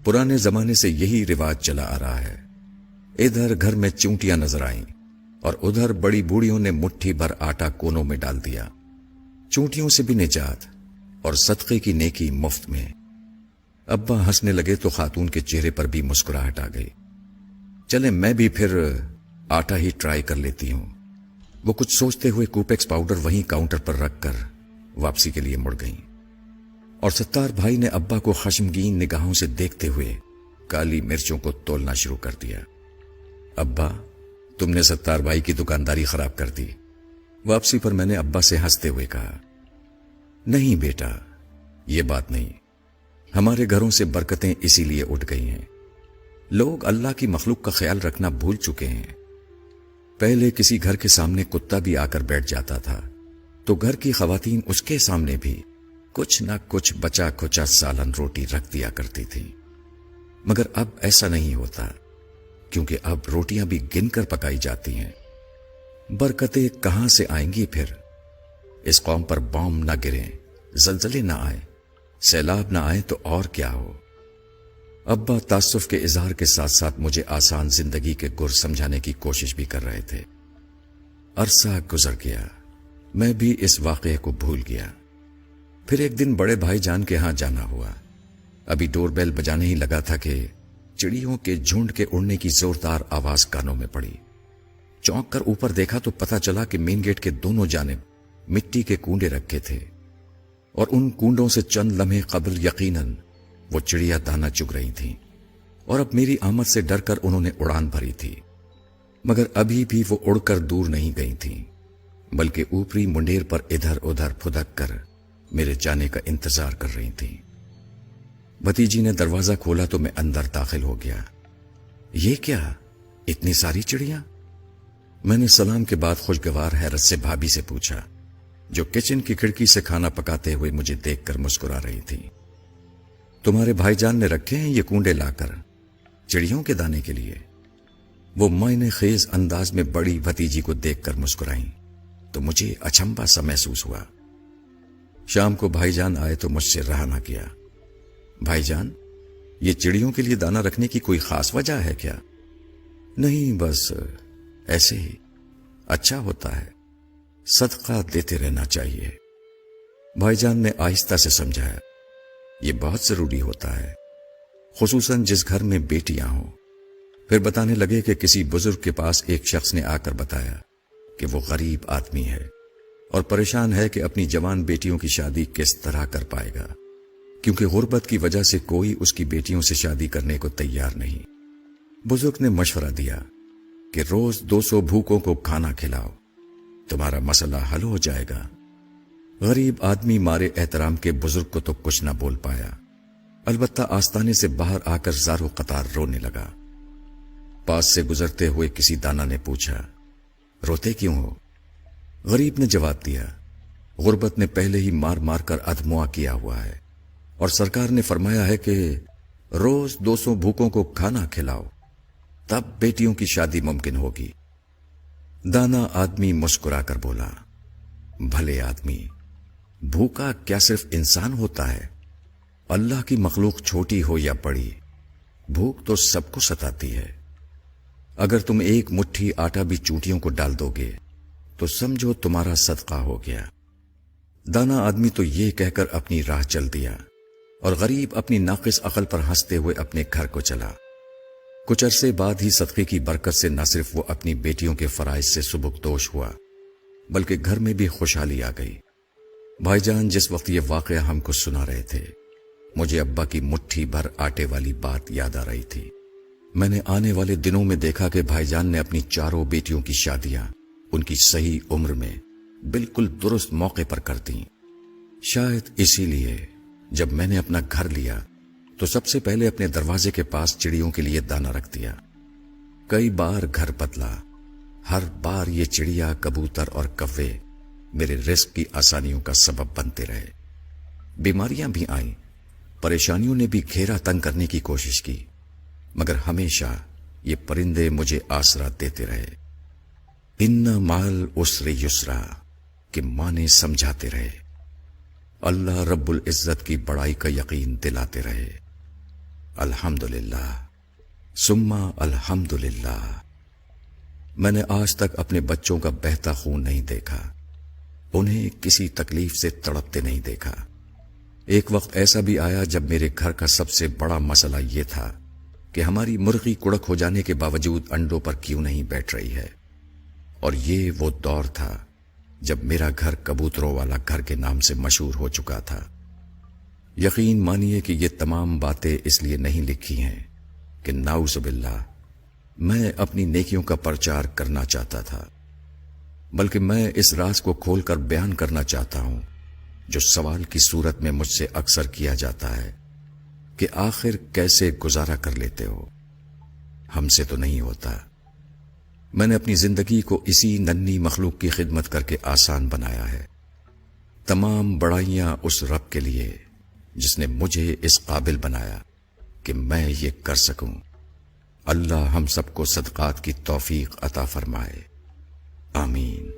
पुराने जमाने से यही रिवाज चला आ रहा है। इधर घर में चूंटियां नजर आईं और उधर बड़ी बूढ़ियों ने मुट्ठी भर आटा कोनों में डाल दिया। चूंटियों से भी निजात और सदके की नेकी मुफ्त में। अब्बा हंसने लगे तो खातून के चेहरे पर भी मुस्कुराहट आ गई। चले मैं भी फिर आटा ही ट्राई कर लेती हूं। वो कुछ सोचते हुए कूपेक्स पाउडर वहीं काउंटर पर रखकर वापसी के लिए मुड़ गईं और सत्तार भाई ने अब्बा को खशमगीन निगाहों से देखते हुए काली मिर्चों को तोलना शुरू कर दिया। अब्बा, तुमने सत्तार भाई की दुकानदारी खराब कर दी। वापसी पर मैंने अब्बा से हंसते हुए कहा, नहीं बेटा, ये बात नहीं। हमारे घरों से बरकतें इसीलिए उठ गई हैं। लोग अल्लाह की मखलूक का ख्याल रखना भूल चुके हैं। पहले किसी घर के सामने कुत्ता भी आकर बैठ जाता था तो घर की खवातीन उसके सामने भी कुछ ना कुछ बचा खुचा सालन रोटी रख दिया करती थी। मगर अब ऐसा नहीं होता, क्योंकि अब रोटियां भी गिनकर पकाई जाती हैं। बरकतें कहां से आएंगी फिर? इस कौम पर बॉम्ब ना गिरे, जलजले ना आए, सैलाब ना आए तो और क्या हो। अब्बा तासुफ के इजहार के साथ साथ मुझे आसान जिंदगी के गुर समझाने की कोशिश भी कर रहे थे। अरसा गुजर गया, मैं भी इस वाकये को भूल गया। फिर एक दिन बड़े भाईजान के यहां जाना हुआ। अभी डोरबेल बजाने ही लगा था कि चिड़ियों के झुंड के उड़ने की जोरदार आवाज कानों में पड़ी। चौंक कर ऊपर देखा तो पता चला कि मेन गेट के दोनों जानिब मिट्टी के कूंडे रखे थे और उन कूंडों से चंद लम्हे कबल यकीनन वो चिड़िया दाना चुग रही थीं और अब मेरी आमद से डरकर उन्होंने उड़ान भरी थी। मगर अभी भी वो उड़कर दूर नहीं गई थीं, बल्कि ऊपरी मुंडेर पर इधर उधर फुदक कर मेरे जाने का इंतजार कर रही थीं। भतीजी ने दरवाजा खोला तो मैं अंदर दाखिल हो गया। ये क्या, इतनी सारी चिड़िया? मैंने सलाम के बाद खुशगवार हैरत से भाभी से पूछा, जो किचन की खिड़की से खाना पकाते हुए मुझे देखकर मुस्कुरा रही थी। तुम्हारे भाईजान ने रखे हैं ये कूंडे लाकर चिड़ियों के दाने के लिए? वो मायने खेज अंदाज में बड़ी भतीजी को देखकर मुस्कुराई तो मुझे अचंभा सा महसूस हुआ। शाम को भाईजान आए तो मुझसे रहा ना किया। भाईजान, ये चिड़ियों के लिए दाना रखने की कोई खास वजह है क्या? नहीं, बस ऐसे ही। अच्छा होता है, सदका देते रहना चाहिए। भाईजान ने आहिस्ता से समझाया, ये बहुत जरूरी होता है, खुसूसन जिस घर में बेटियां हों। फिर बताने लगे कि किसी बुजुर्ग के पास एक शख्स ने आकर बताया कि वो गरीब आदमी है और परेशान है कि अपनी जवान बेटियों की शादी किस तरह कर पाएगा, क्योंकि गुर्बत की वजह से कोई उसकी बेटियों से शादी करने को तैयार नहीं। बुजुर्ग ने मशवरा दिया कि रोज 200 भूखों को खाना खिलाओ, तुम्हारा मसला हल हो जाएगा। गरीब आदमी मारे एहतराम के बुजुर्ग को तो कुछ ना बोल पाया, अलबत्ता आस्ताने से बाहर आकर ज़ारो कतार रोने लगा। पास से गुजरते हुए किसी दाना ने पूछा, रोते क्यों हो? गरीब ने जवाब दिया, गुर्बत ने पहले ही मार मार कर अधमुआ किया हुआ है और सरकार ने फरमाया है कि रोज 200 भूखों को खाना खिलाओ, तब बेटियों की शादी मुमकिन होगी। दाना आदमी मुस्कुराकर बोला, भले आदमी, भूखा क्या सिर्फ इंसान होता है? अल्लाह की मखलूक छोटी हो या बड़ी, भूख तो सबको सताती है। अगर तुम एक मुट्ठी आटा भी चूंटियों को डाल दोगे तो समझो तुम्हारा सदका हो गया। दाना आदमी तो ये कहकर अपनी राह चल दिया और गरीब अपनी नाकिस अकल पर हंसते हुए अपने घर को चला। कुछ अरसे बाद ही सदके की बरकत से न सिर्फ वो अपनी बेटियों के फराइज से सुबुकदोश हुआ, बल्कि घर में भी खुशहाली आ गई। भाईजान जिस वक्त ये वाकया हमको सुना रहे थे, मुझे अब्बा की मुट्ठी भर आटे वाली बात याद आ रही थी। मैंने आने वाले दिनों में देखा कि भाईजान ने अपनी चारों बेटियों की शादियां उनकी सही उम्र में बिल्कुल दुरुस्त मौके पर कर दी। शायद इसीलिए जब मैंने अपना घर लिया तो सबसे पहले अपने दरवाजे के पास चिड़ियों के लिए दाना रख दिया। कई बार घर बदला, हर बार ये चिड़िया, कबूतर और कव्वे मेरे रिस्क की आसानियों का सबब बनते रहे। बीमारियां भी आईं, परेशानियों ने भी घेरा तंग करने की कोशिश की, मगर हमेशा ये परिंदे मुझे आसरा देते रहे। इन्ना माल उसरे युसरा के माने समझाते रहे। अल्लाह रब्बुल इज्जत की बड़ाई का यकीन दिलाते रहे। الحمدللہ سما الحمدللہ۔ میں نے آج تک اپنے بچوں کا بہتا خون نہیں دیکھا، انہیں کسی تکلیف سے تڑپتے نہیں دیکھا۔ ایک وقت ایسا بھی آیا جب میرے گھر کا سب سے بڑا مسئلہ یہ تھا کہ ہماری مرغی کڑک ہو جانے کے باوجود انڈوں پر کیوں نہیں بیٹھ رہی ہے، اور یہ وہ دور تھا جب میرا گھر کبوتروں والا گھر کے نام سے مشہور ہو چکا تھا۔ یقین مانیے کہ یہ تمام باتیں اس لیے نہیں لکھی ہیں کہ نعوذ باللہ میں اپنی نیکیوں کا پرچار کرنا چاہتا تھا، بلکہ میں اس راز کو کھول کر بیان کرنا چاہتا ہوں جو سوال کی صورت میں مجھ سے اکثر کیا جاتا ہے کہ آخر کیسے گزارا کر لیتے ہو؟ ہم سے تو نہیں ہوتا۔ میں نے اپنی زندگی کو اسی ننھی مخلوق کی خدمت کر کے آسان بنایا ہے۔ تمام بڑائیاں اس رب کے لیے جس نے مجھے اس قابل بنایا کہ میں یہ کر سکوں۔ اللہ ہم سب کو صدقات کی توفیق عطا فرمائے، آمین۔